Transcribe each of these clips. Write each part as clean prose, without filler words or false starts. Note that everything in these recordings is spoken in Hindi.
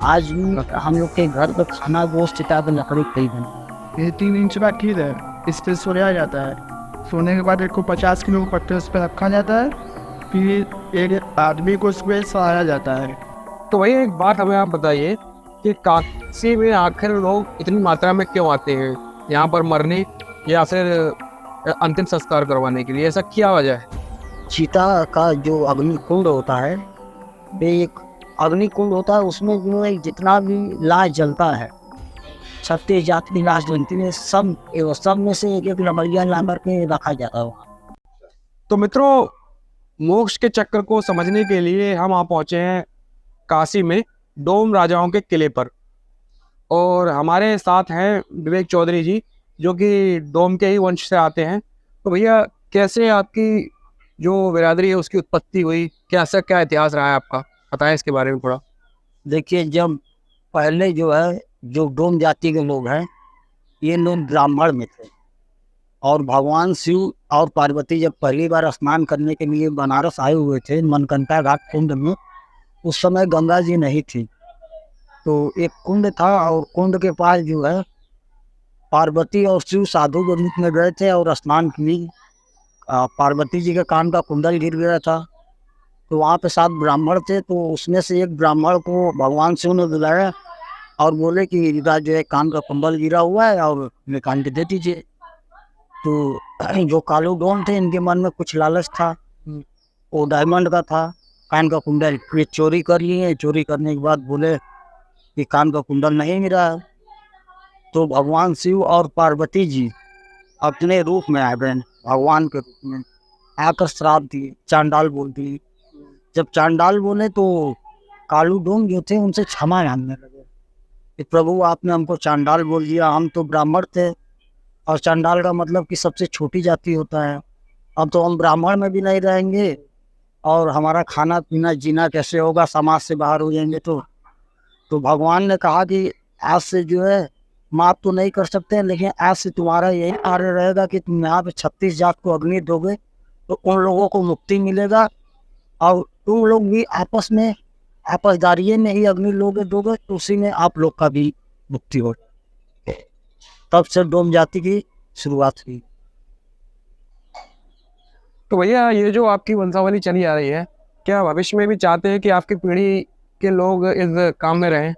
आज भी हम लोग के घर पे खाना गोश्त पे लकड़ी कई बनी। ये 3 इंच का खीर है, इस पे सोया जाता है। सोने के बाद इसको 50 किलो पत्ते उस पर रखा जाता है, फिर एक आदमी को उस पर सहाया जाता है। तो वही एक बात हमें आप बताइए कि काशी में आखिर लोग इतनी मात्रा में क्यों आते हैं, यहाँ पर मरने या फिर अंतिम संस्कार करवाने के लिए? ऐसा क्या वजह है? चीता का जो अग्निकुंड होता है, वे एक अग्निकुंड होता है, उसमें जो है जितना भी लाश जलता है, 36 जात की लाश जलती है, सब में से एक एक लमड़िया ला करके रखा जाता है। तो मित्रों, मोक्ष के चक्र को समझने के लिए हम आ पहुँचे हैं काशी में डोम राजाओं के किले पर, और हमारे साथ हैं विवेक चौधरी जी, जो कि डोम के ही वंश से आते हैं। तो भैया, कैसे आपकी जो बिरादरी है उसकी उत्पत्ति हुई, क्या इतिहास रहा है आपका, बताएं इसके बारे में थोड़ा। देखिए, जब पहले जो है, जो डोम जाति के लोग हैं, ये लोग ब्राह्मण में थे, और भगवान शिव और पार्वती जब पहली बार स्नान करने के लिए बनारस आए हुए थे मनकंता घाट कुंड में, उस समय गंगा जी नहीं थी। तो एक कुंड था, और कुंड के पास जो है पार्वती और शिव साधु के रूप में गए थे और स्नान किए। पार्वती जी के कान का कुंडल गिर गया था, तो वहाँ पे 7 ब्राह्मण थे। तो उसमें से एक ब्राह्मण को भगवान शिव ने बुलाया और बोले कि इधर जो है कान का कुंडल गिरा हुआ है और मैं कान के दे दीजिए। तो जो कालू डोम थे, इनके मन में कुछ लालच था, वो डायमंड का था कान का कुंडल। ये चोरी कर लिए, चोरी करने के बाद बोले कि कान का कुंडल नहीं मिला है। तो भगवान शिव और पार्वती जी अपने रूप में आ गए, भगवान के रूप में आकर श्राप दिए, चांडाल बोल दिए। जब चांडाल बोले तो कालू डोम जो थे उनसे क्षमा मांगने लगे कि प्रभु, आपने हमको चांडाल बोल दिया, हम तो ब्राह्मण थे, और चांडाल का मतलब कि सबसे छोटी जाति होता है। अब तो हम ब्राह्मण में भी नहीं रहेंगे, और हमारा खाना पीना जीना कैसे होगा, समाज से बाहर हो जाएंगे। तो भगवान ने कहा कि आज से जो है माफ तो नहीं कर सकते हैं, लेकिन आज से तुम्हारा यही कार्य रहेगा कि तुम यहाँ पे 36 जात को अग्नि दोगे, तो उन लोगों को मुक्ति मिलेगा, और तुम लोग भी आपस में आपसदारिये में ही अग्नि लोगे दोगे, तो उसी में आप लोग का भी मुक्ति हो। तब से डोम जाति की शुरुआत हुई। तो भैया, ये जो आपकी वंशावली चली आ रही है, क्या भविष्य में भी चाहते हैं कि आपकी पीढ़ी के लोग इस काम में रहें?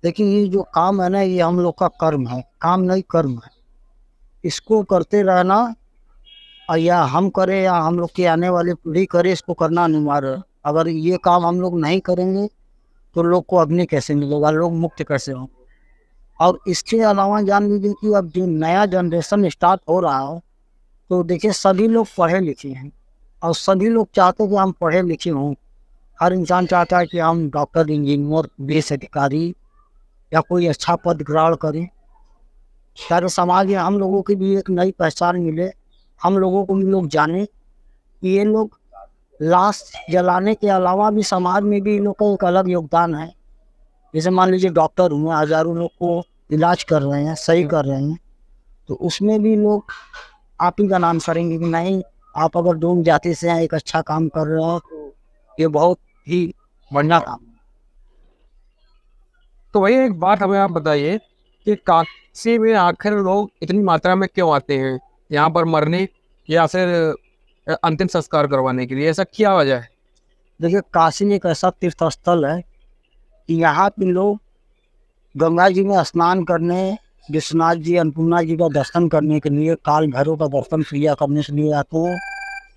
देखिए, ये जो काम है ना, ये हम लोग का कर्म है, काम नहीं कर्म है। इसको करते रहना, और या हम करें या हम लोग की आने वाली पीढ़ी करे, इसको करना अनिवार्य है। अगर ये काम हम लोग नहीं करेंगे तो लोग को अग्नि कैसे मिलेगा, लोग मुक्त कैसे होंगे। और इसके अलावा जान लीजिए कि अब जो नया जनरेशन स्टार्ट हो रहा है, तो देखिए सभी लोग पढ़े लिखे हैं, और सभी लोग चाहते हैं कि हम पढ़े लिखे हों। हर इंसान चाहता है कि हम डॉक्टर, इंजीनियर, पुलिस अधिकारी या कोई अच्छा पद ग्रहण करें। सारे समाज में हम लोगों की भी एक नई पहचान मिले, हम लोगों को भी लोग जाने कि ये लोग लाश जलाने के अलावा भी समाज में भी इन लोग का एक अलग योगदान है। जैसे मान लीजिए डॉक्टर हुए, हजारों लोग को इलाज कर रहे हैं, सही कर रहे हैं, तो उसमें भी लोग आप ही का नाम करेंगे कि नहीं, आप अगर डोम जाति से हैं, एक अच्छा काम कर रहे हो, तो ये बहुत ही बढ़िया काम है। तो वही एक बात हमें आप बताइए कि काशी में आखिर लोग इतनी मात्रा में क्यों आते हैं, यहाँ पर मरने या फिर अंतिम संस्कार करवाने के लिए? ऐसा क्या वजह है? देखिए, काशी एक ऐसा तीर्थ स्थल है कि यहाँ पे लोग गंगा जी में स्नान करने, विश्वनाथ जी, अन्नपूर्णा जी का दर्शन करने के लिए, काल भैरव का दर्शन क्रिया करने के लिए आते हैं।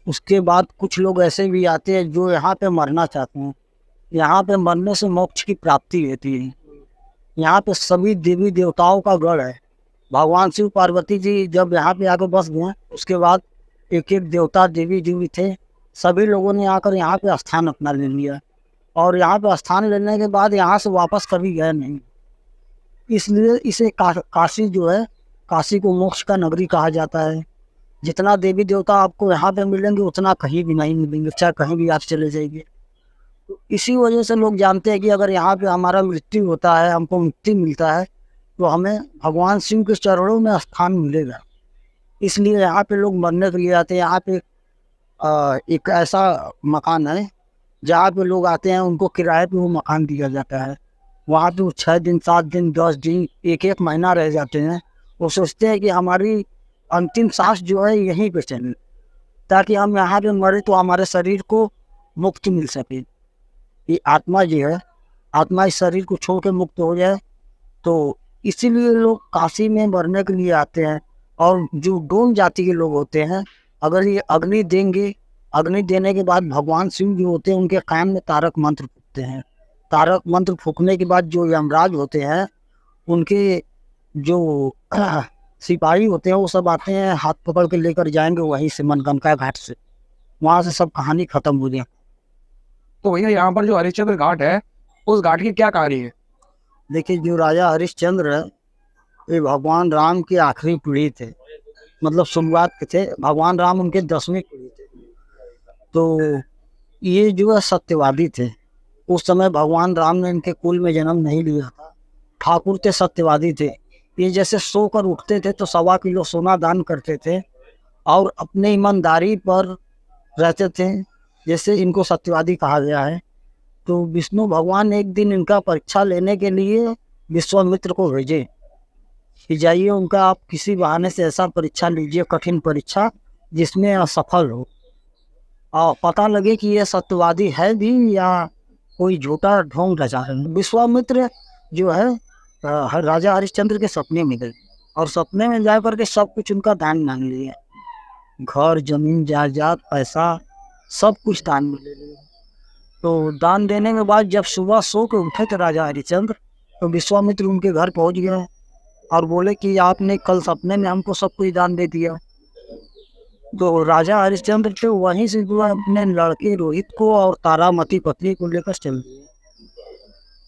उसके बाद कुछ लोग ऐसे भी आते हैं जो यहाँ पे मरना चाहते हैं। यहाँ पे मरने से मोक्ष की प्राप्ति होती है। यहाँ पे सभी देवी देवताओं का गढ़ है। भगवान शिव पार्वती जी जब यहाँ पे आकर बस गए, उसके बाद एक एक देवता देवी जो भी थे, सभी लोगों ने आकर यहाँ पे स्थान अपना ले लिया, और यहाँ पे स्थान लेने के बाद यहाँ से वापस कभी गए नहीं। इसलिए इसे काशी जो है, काशी को मोक्ष का नगरी कहा जाता है। जितना देवी देवता आपको यहाँ पे मिलेंगे, उतना कहीं भी नहीं मिलेंगे, चाहे कहीं भी आप चले जाइए। तो इसी वजह से लोग जानते हैं कि अगर यहाँ पे हमारा मृत्यु होता है, हमको मुक्ति मिलता है, तो हमें भगवान शिव के चरणों में स्थान मिलेगा। इसलिए यहाँ पे लोग मरने के लिए आते हैं। यहाँ पे एक ऐसा मकान है जहाँ पे लोग आते हैं, उनको किराए पे वो मकान दिया जाता है। वहाँ तो 6 दिन 7 दिन 10 दिन 1 महीना रह जाते हैं। वो सोचते हैं कि हमारी अंतिम सांस जो है यहीं पे चले, ताकि हम यहाँ पे मरे तो हमारे शरीर को मुक्ति मिल सके। ये आत्मा जो है, आत्मा इस शरीर को छोड़ के मुक्त हो जाए। तो इसीलिए लोग काशी में मरने के लिए आते हैं। और जो डोम जाति के लोग होते हैं, अगर ये अग्नि देंगे, अग्नि देने के बाद भगवान शिव जो होते हैं उनके कान में तारक मंत्र फूकते हैं। तारक मंत्र फूकने के बाद जो यमराज होते हैं, उनके जो सिपाही होते हैं वो सब आते हैं, हाथ पकड़ के लेकर जाएंगे वहीं से, मनगंगा घाट से। वहाँ से सब कहानी खत्म हो गई। तो भैया यहाँ पर जो हरिश्चंद्र घाट है, उस घाट की क्या कहानी है? देखिए, जो राजा हरिश्चंद्र है, ये भगवान राम के आखिरी पीढ़ी थे, मतलब शुरुआत के थे। भगवान राम उनके 10वीं पीढ़ी थे। तो ये जो है सत्यवादी थे। उस समय भगवान राम ने इनके कुल में जन्म नहीं लिया था। ठाकुर थे, सत्यवादी थे। ये जैसे सोकर उठते थे तो 1.25 किलो सोना दान करते थे और अपने ईमानदारी पर रहते थे, जैसे इनको सत्यवादी कहा गया है। तो विष्णु भगवान एक दिन इनका परीक्षा लेने के लिए विश्वामित्र को भेजे कि जाइए उनका आप किसी बहाने से ऐसा परीक्षा लीजिए, कठिन परीक्षा, जिसमें असफल हो और पता लगे कि ये सत्यवादी है भी या कोई झूठा ढोंग रचा है। विश्वामित्र जो है राजा हरिश्चंद्र के सपने में गए और सपने में जा करके सब कुछ उनका दान मांग लिया। घर, जमीन, जायदाद, पैसा, सब कुछ दान में ले लिया। तो दान देने के बाद जब सुबह सो के उठे थे राजा हरिश्चंद्र, तो विश्वामित्र उनके घर पहुंच गए और बोले कि आपने कल सपने में हमको सब कुछ दान दे दिया। तो राजा हरिश्चंद्र थे, वहीं से जो है अपने लड़के रोहित को और तारामती पत्नी को लेकर चल दिए।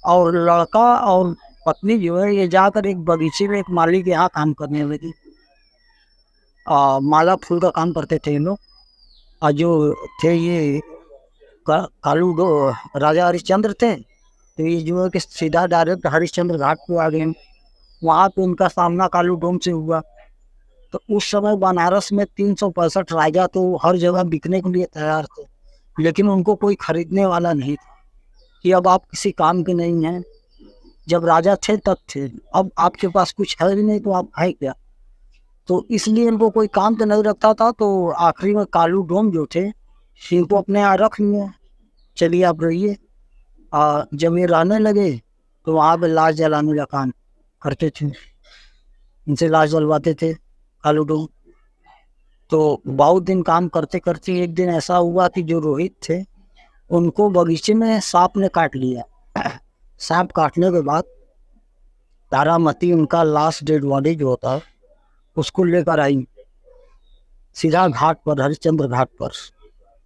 और लड़का और पत्नी जो है ये जाकर एक बगीचे में एक माली के यहाँ काम करने लगी। माला फूल का काम करते थे ये लोग। और जो थे ये कालू राजा हरिश्चंद्र थे, तो ये जो है कि सीधा डायरेक्ट हरिश्चंद्र घाट को आ गए। वहाँ पे उनका सामना कालू डोम से हुआ। तो उस समय बनारस में 365 राजा तो हर जगह बिकने के लिए तैयार थे, लेकिन उनको कोई खरीदने वाला नहीं था कि अब आप किसी काम के नहीं हैं। जब राजा थे तब थे, अब आपके पास कुछ है भी नहीं तो आप है क्या। तो इसलिए इनको कोई काम तो नहीं रखता था। तो आखिरी में कालू डोम जो थे, इनको अपने यहाँ रख लिए, चलिए आप रहिए। जब ये रहने लगे तो वहाँ पे लाश जलाने का काम करते थे, इनसे लाश जलवाते थे कालू डोम। तो बहुत दिन काम करते करते एक दिन ऐसा हुआ कि जो रोहित थे उनको बगीचे में सांप ने काट लिया। सांप काटने के बाद तारामती उनका लास्ट डेड बॉडी जो होता है उसको लेकर आई सीधा घाट पर, हरिश्चंद्र घाट पर,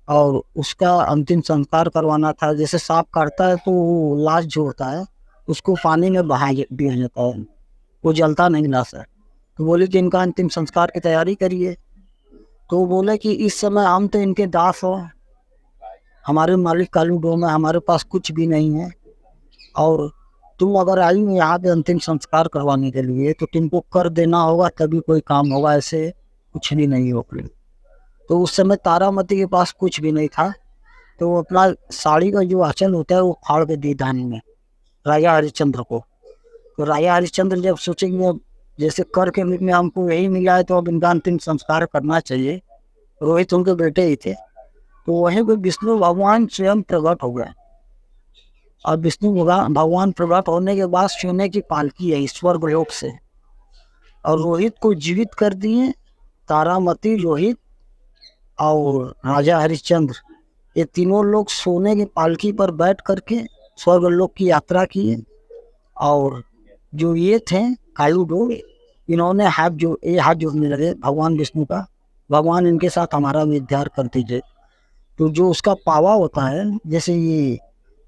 और उसका अंतिम संस्कार करवाना था। जैसे सांप काटता है तो लाश जो होता है उसको पानी में बहा दिया जाता है, वो जलता नहीं लाश है। तो बोले कि इनका अंतिम संस्कार की तैयारी करिए। तो बोले कि इस समय हम तो इनके दास हो, हमारे मालिक कालू डोम है, हमारे पास कुछ भी नहीं है, और तुम अगर आई हो यहाँ पे अंतिम संस्कार करवाने के लिए तो तुमको कर देना होगा तभी कोई काम होगा, ऐसे कुछ भी नहीं होगा। तो उस समय तारामती के पास कुछ भी नहीं था। तो वो अपना साड़ी का जो आंचल होता है वो फाड़ के दी दान में राजा हरिश्चंद्र को। तो राजा हरिश्चंद्र जब सोचेंगे अब जैसे कर के रूप में हमको यही मिला है तो अब इनका अंतिम संस्कार करना चाहिए, रोहित उनके बेटे ही थे। तो वहीं पे विष्णु भगवान स्वयं प्रकट हो गए। और विष्णु भगवान प्रकट होने के बाद सोने की पालकी है ईश्वर लोक से, और रोहित को जीवित कर दिए। तारामती, रोहित और राजा हरिश्चंद्र, ये तीनों लोग सोने की पालकी पर बैठ करके स्वर्गलोक की यात्रा किए। और जो ये थे कालू डोम, इन्होंने हाथ जोड़ने लगे भगवान विष्णु का, भगवान इनके साथ हमारा विद्यार कर दीजिए। तो जो उसका पावा होता है, जैसे ये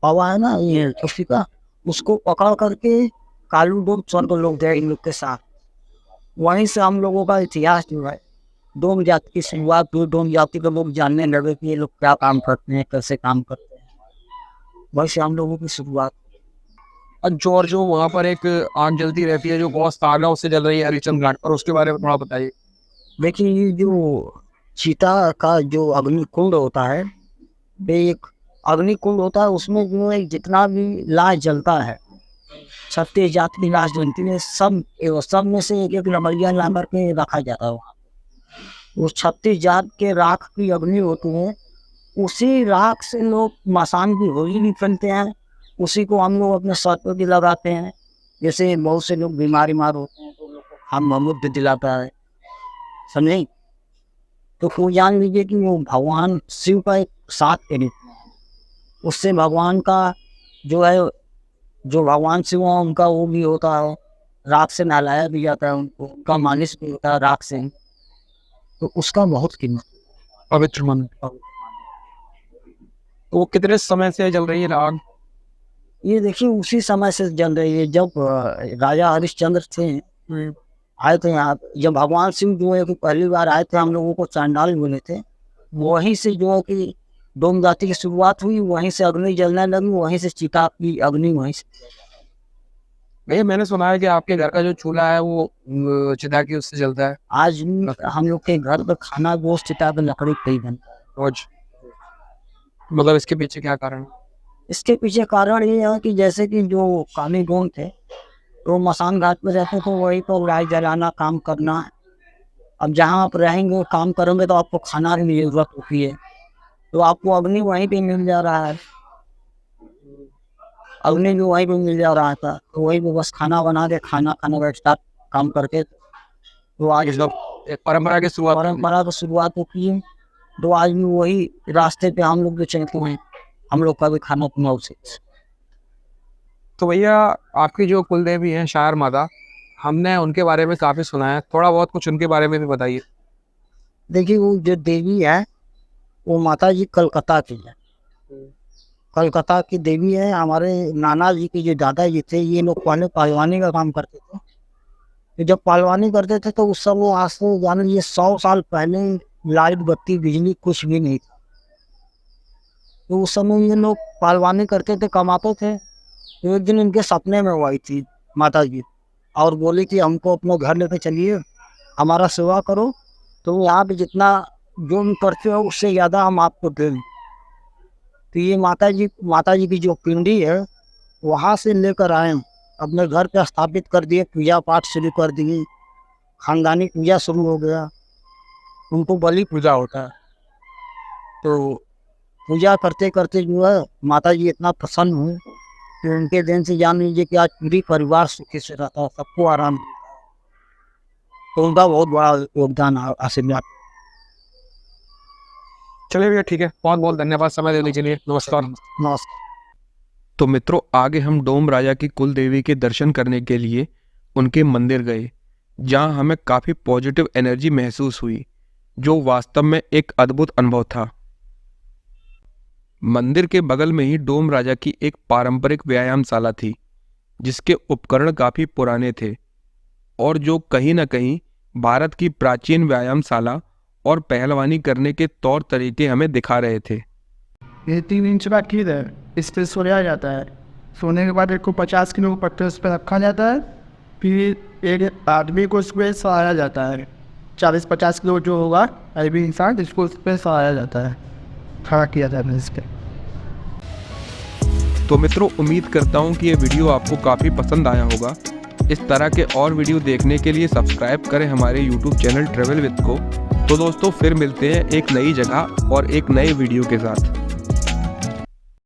पावा है ना ये उसी का, उसको पकड़ करके कालू डोम स्वर्गलोक गए इन लोग के साथ। वहीं से हम लोगों का इतिहास जो है डोम जाति की शुरुआत हुई। डोम जाति के लोग जानने लगे कि ये लोग क्या काम करते हैं, कैसे काम करते हैं, वैसे हम लोगों की शुरुआत। और जो वहाँ पर एक आग जलती रहती है जो बहुत तागा उससे जल रही है हरिश्चंद्र घाट पर, उसके बारे में थोड़ा बताइए। देखिए, ये जो चीता का जो अग्निकुंड होता है, ये एक अग्निकुंड होता है, उसमें जो है जितना भी लाश जलता है 36 जात की लाश बनती है, सब में से एक एक लमड़िया ला करके रखा जाता है वहाँ। वो 36 जात के राख की अग्नि होती है, उसी राख से लोग मसान की होली भी पहनते हैं, उसी को हम लोग अपने सर पर भी लगाते हैं। जैसे बहुत से लोग बीमार होते हैं तो लोग को हम महमूद भी दिलाता है, समझे। तो वो जान लीजिए कि वो भगवान शिव का एक साथ के रूप में है। उससे भगवान का जो है, जो भगवान शिव है उनका वो भी होता है, राख से नहलाया भी जाता है उनको, उनका मालिश भी होता है राख से, तो उसका बहुत कीमत पवित्र मन। तो वो कितने समय से चल रही है राग? ये देखिए उसी समय से जल रही है, जब राजा हरिश्चंद्र थे आए थे यहाँ। जब भगवान शिव जो है कि पहली बार आए थे, हम लोगों को चांडाल बोले थे, वहीं से जो है कि डोम जाति की शुरुआत हुई, वहीं से अग्नि जलने लगी, वहीं से चिता की अग्नि वहीं से। भैया मैंने सुना है कि आपके घर का जो चूल्हा है वो चिता की उससे जलता है। आज भी हम लोग के घर पर खाना गोश्त चिता पर लकड़ी पे ही बनता है रोज। मतलब इसके पीछे क्या कारण है? इसके पीछे कारण ये है कि जैसे कि जो कामी गोन थे तो मसान घाट पर रहते थे, वही तो लाइट जलाना काम करना है। अब जहाँ आप रहेंगे काम करोगे तो आपको खाना की जरूरत होती है, तो आपको अग्नि वहीं पे मिल जा रहा है, अग्नि भी वहीं पे मिल जा रहा था, तो वहीं पे बस खाना बना के खाना बैठता काम करके। तो आज एक परंपरा की शुरुआत परंपरा की शुरुआत होती है, तो आज भी वही रास्ते पे हम लोग जो चलते हैं, हम लोग का भी खाना पीना उसे। तो भैया आपकी जो कुल देवी है शायर माता, हमने उनके बारे में काफ़ी सुना है, थोड़ा बहुत कुछ उनके बारे में भी बताइए। देखिए वो जो देवी है वो माता जी कलकत्ता की है, कलकत्ता की देवी है। हमारे नाना जी के जो दादाजी थे, ये लोग पहले पहलवानी का काम करते थे। तो जब पहलवानी करते थे तो उस समय आज से जान लीजिए 100 साल पहले लाइट बत्ती बिजली कुछ भी नहीं था। तो उस समय ये लोग पहलवानी करते थे, कमाते थे। तो एक दिन इनके सपने में वो आई थी माता जी और बोली कि हमको अपने घर लेके चलिए, हमारा सेवा करो, तो यहाँ पे जितना जो भी करते हो उससे ज़्यादा हम आपको दें। तो ये माता जी की जो पिंडी है वहाँ से लेकर आए, अपने घर पे स्थापित कर दिए, पूजा पाठ शुरू कर दिए, खानदानी पूजा शुरू हो गया, उनको बलि पूजा होता है। तो पूजा करते करते जो है माता जी इतना प्रसन्न हुए कि उनके दिन से जान लीजिए कि आज पूरी परिवार सुखी से रहता है, सबको आराम मिलता है। तो उनका बहुत बड़ा योगदान आशीर्वाद। चलिए भैया ठीक है, बहुत बहुत धन्यवाद समय देने के लिए। नमस्कार। नमस्कार। तो मित्रों आगे हम डोम राजा की कुल देवी के दर्शन करने के लिए उनके मंदिर गए, जहां हमें काफ़ी पॉजिटिव एनर्जी महसूस हुई, जो वास्तव में एक अद्भुत अनुभव था। मंदिर के बगल में ही डोम राजा की एक पारंपरिक व्यायामशाला थी, जिसके उपकरण काफ़ी पुराने थे और जो कहीं न कहीं भारत की प्राचीन व्यायामशाला और पहलवानी करने के तौर तरीके हमें दिखा रहे थे। ये 3 इंच का कील है, इस पर सोया जाता है। सोने के बाद 150 किलो पत्थर उस पर रखा जाता है, फिर एक आदमी को उस पर सहारा जाता है। 40-50 किलो जो होगा अरबी इंसान, इसको उस पर सहारा जाता है, खड़ा किया जाता है इस पर। तो मित्रों उम्मीद करता हूँ कि ये वीडियो आपको काफ़ी पसंद आया होगा। इस तरह के और वीडियो देखने के लिए सब्सक्राइब करें हमारे YouTube चैनल ट्रैवल विद को। तो दोस्तों फिर मिलते हैं एक नई जगह और एक नए वीडियो के साथ।